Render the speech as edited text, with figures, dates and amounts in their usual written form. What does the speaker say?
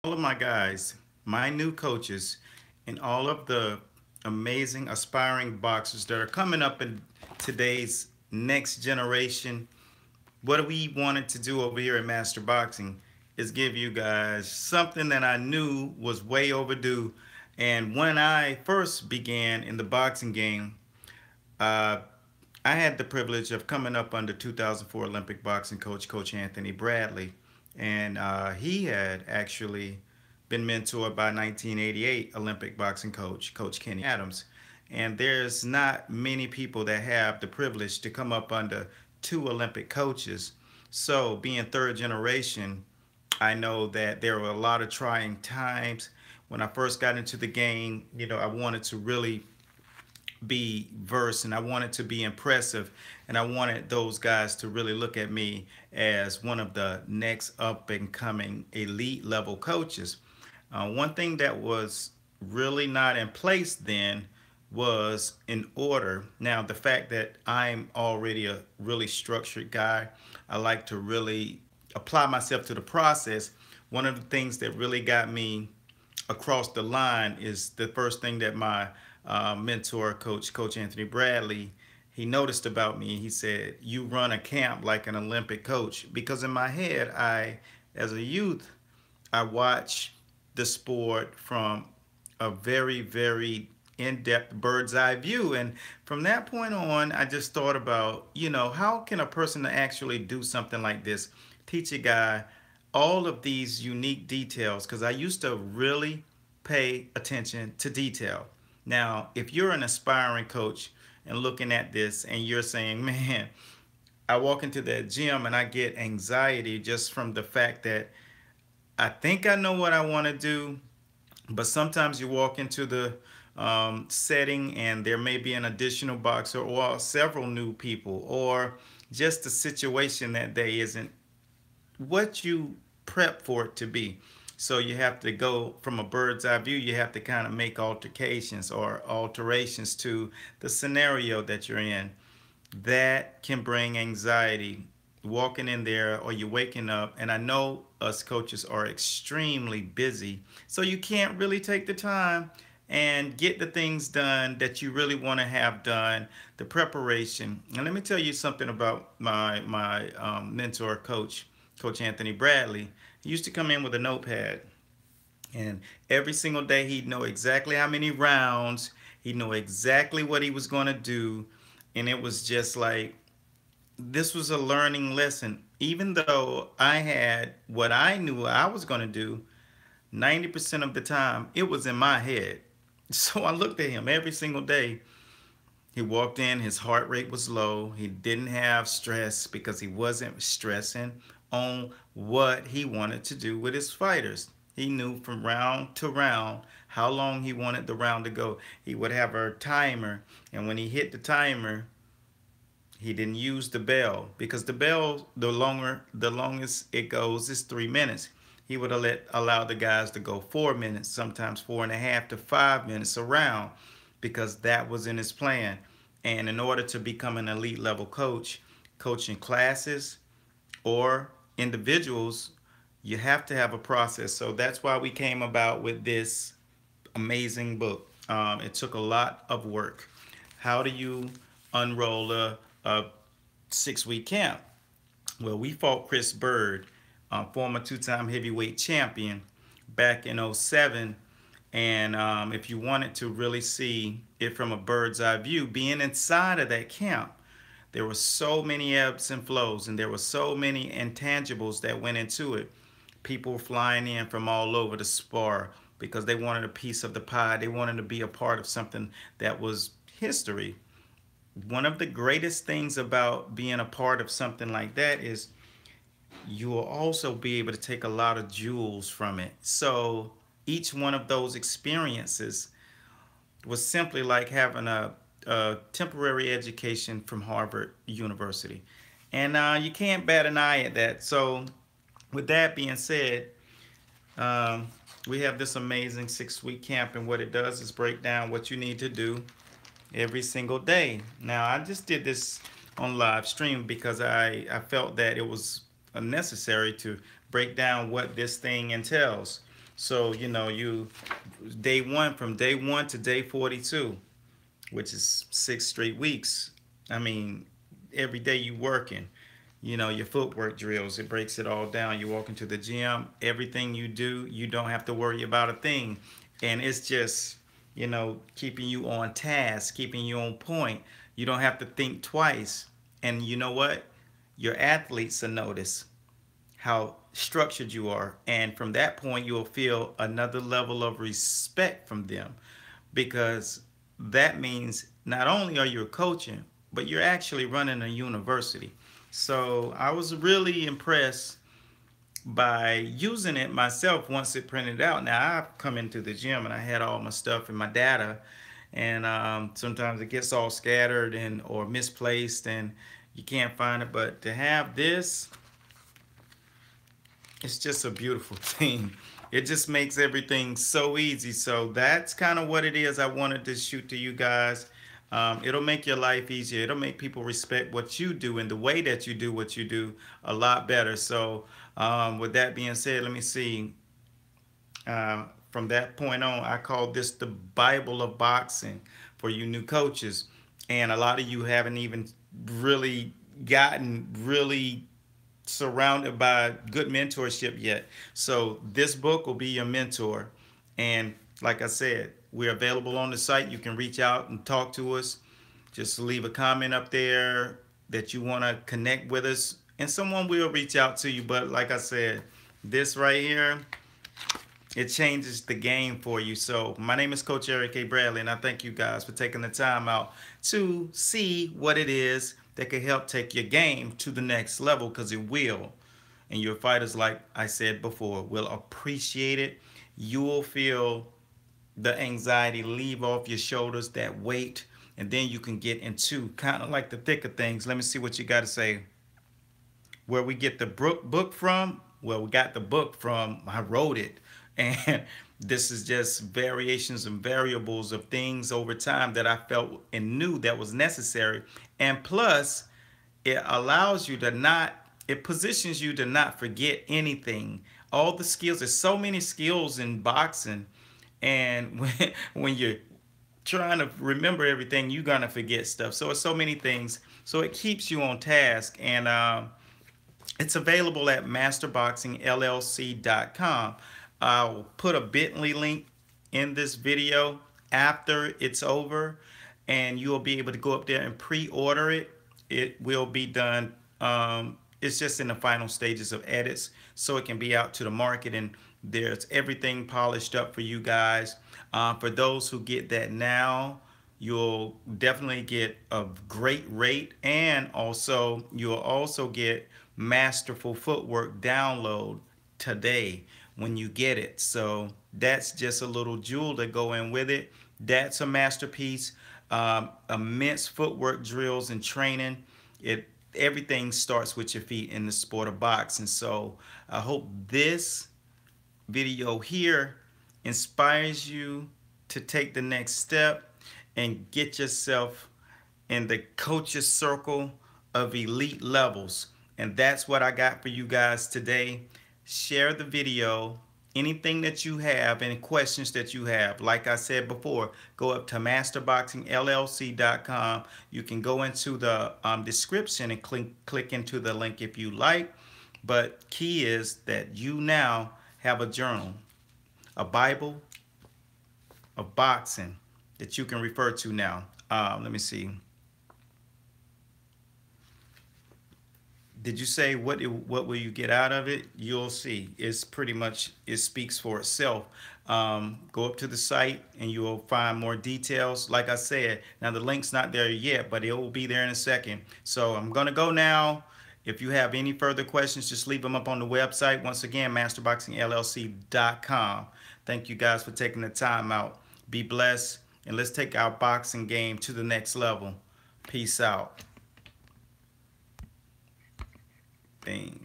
all of my guys, my new coaches, and all of the amazing aspiring boxers that are coming up in today's next generation. What we wanted to do over here at Master Boxing is give you guys something that I knew was way overdue. And when I first began in the boxing game, uh, I had the privilege of coming up under 2004 Olympic boxing coach, Coach Anthony Bradley. And he had actually been mentored by 1988 Olympic boxing coach, Coach Kenny Adams. And there's not many people that have the privilege to come up under two Olympic coaches. So, being third generation, I know that there were a lot of trying times. When I first got into the game, I wanted to really be versed and I wanted to be impressive, and I wanted those guys to really look at me as one of the next up and coming elite level coaches. One thing that was really not in place then was in order. Now, the fact that I'm already a really structured guy, I like to really apply myself to the process. One of the things that really got me across the line is the first thing that my mentor, Coach Anthony Bradley, he noticed about me. He said, "You run a camp like an Olympic coach." Because in my head, as a youth, I watched the sport from a very, very in-depth bird's eye view. And from that point on, I just thought about, how can a person actually do something like this? Teach a guy all of these unique details, because I used to really pay attention to detail. Now, if you're an aspiring coach and looking at this and you're saying, man, I walk into that gym and I get anxiety just from the fact that I think I know what I want to do, but sometimes you walk into the setting and there may be an additional boxer or several new people, or just the situation that day isn't what you prep for it to be. So you have to go from a bird's eye view. You have to kind of make altercations or alterations to the scenario that you're in. That can bring anxiety. Walking in there or you're waking up, and I know us coaches are extremely busy, so you can't really take the time and get the things done that you really want to have done, the preparation. And let me tell you something about my mentor, Coach Anthony Bradley. He used to come in with a notepad, and every single day he'd know exactly how many rounds, he'd know exactly what he was going to do, and it was just like this was a learning lesson. Even though I had what I knew I was going to do, 90% of the time it was in my head. So I looked at him every single day. He walked in, his heart rate was low. He didn't have stress because he wasn't stressing on what he wanted to do with his fighters. He knew from round to round how long he wanted the round to go. He would have a timer, and when he hit the timer, he didn't use the bell, because the bell, the longest it goes is 3 minutes. He would allow the guys to go 4 minutes, sometimes 4.5 to 5 minutes around, because that was in his plan. And in order to become an elite level coach, coaching classes or individuals, you have to have a process. So that's why we came about with this amazing book. It took a lot of work. How do you unroll a 6 week camp? Well, we fought Chris Bird, former two-time heavyweight champion, back in '07. And if you wanted to really see it from a bird's eye view, being inside of that camp, there were so many ebbs and flows, and there were so many intangibles that went into it. People flying in from all over to spar because they wanted a piece of the pie. They wanted to be a part of something that was history. One of the greatest things about being a part of something like that is you will also be able to take a lot of jewels from it. So each one of those experiences was simply like having a temporary education from Harvard University. And you can't bat an eye at that. So, with that being said, um, we have this amazing 6 week camp, and what it does is break down what you need to do every single day. Now, I just did this on live stream because I felt that it was necessary to break down what this thing entails. So, you know, you day one, from day one to day 42, which is 6 straight weeks. I mean, every day you working. You know, your footwork drills, it breaks it all down. You walk into the gym, everything you do, you don't have to worry about a thing. And it's just, you know, keeping you on task, keeping you on point. You don't have to think twice. And you know what? Your athletes will notice how structured you are. And from that point, you'll feel another level of respect from them, because that means not only are you coaching, but you're actually running a university. So I was really impressed by using it myself once it printed out. Now I've come into the gym and I had all my stuff and my data, and sometimes it gets all scattered and or misplaced and you can't find it. But to have this, it's just a beautiful thing. It just makes everything so easy. So that's kind of what it is I wanted to shoot to you guys. It'll make your life easier. It'll make people respect what you do and the way that you do what you do a lot better. So with that being said, let me see. From that point on, I call this the Bible of boxing for you new coaches. And a lot of you haven't even really gotten really surrounded by good mentorship yet. So this book will be your mentor. And like I said, we're available on the site. You can reach out and talk to us. Just leave a comment up there that you want to connect with us, and someone will reach out to you. But like I said, this right here, it changes the game for you. So my name is Coach Eric A. Bradley, and I thank you guys for taking the time out to see what it is that can help take your game to the next level, because it will. And your fighters, like I said before, will appreciate it. You will feel the anxiety leave off your shoulders, that weight, and then you can get into kind of like the thicker things. Let me see what you got to say. Where we get the book from? Well, we got the book from, I wrote it. And this is just variations and variables of things over time that I felt and knew that was necessary. And plus, it allows you to not, it positions you to not forget anything. All the skills, there's so many skills in boxing. And when you're trying to remember everything, you're going to forget stuff. So it's so many things. So it keeps you on task. And it's available at masterboxingllc.com. I'll put a bit.ly link in this video after it's over, and you'll be able to go up there and pre-order it. It will be done. It's just in the final stages of edits, so it can be out to the market, and there's everything polished up for you guys. For those who get that now, you'll definitely get a great rate, and also you'll also get Masterful Footwork download today when you get it. So that's just a little jewel to go in with it. That's a masterpiece. Immense footwork drills and training. Everything starts with your feet in the sport of boxing. So I hope this video here inspires you to take the next step and get yourself in the coach's circle of elite levels. And that's what I got for you guys today. Share the video. Anything that you have, any questions that you have, like I said before, go up to masterboxingllc.com. You can go into the description and click into the link if you like. But key is that you now have a journal, a Bible of boxing that you can refer to now. Let me see. Did you say what will you get out of it? You'll see. It's pretty much, it speaks for itself. Go up to the site and you will find more details. Like I said, now the link's not there yet, but it will be there in a second. So I'm going to go now. If you have any further questions, just leave them up on the website. Once again, masterboxingllc.com. Thank you guys for taking the time out. Be blessed, and let's take our boxing game to the next level. Peace out. Bang.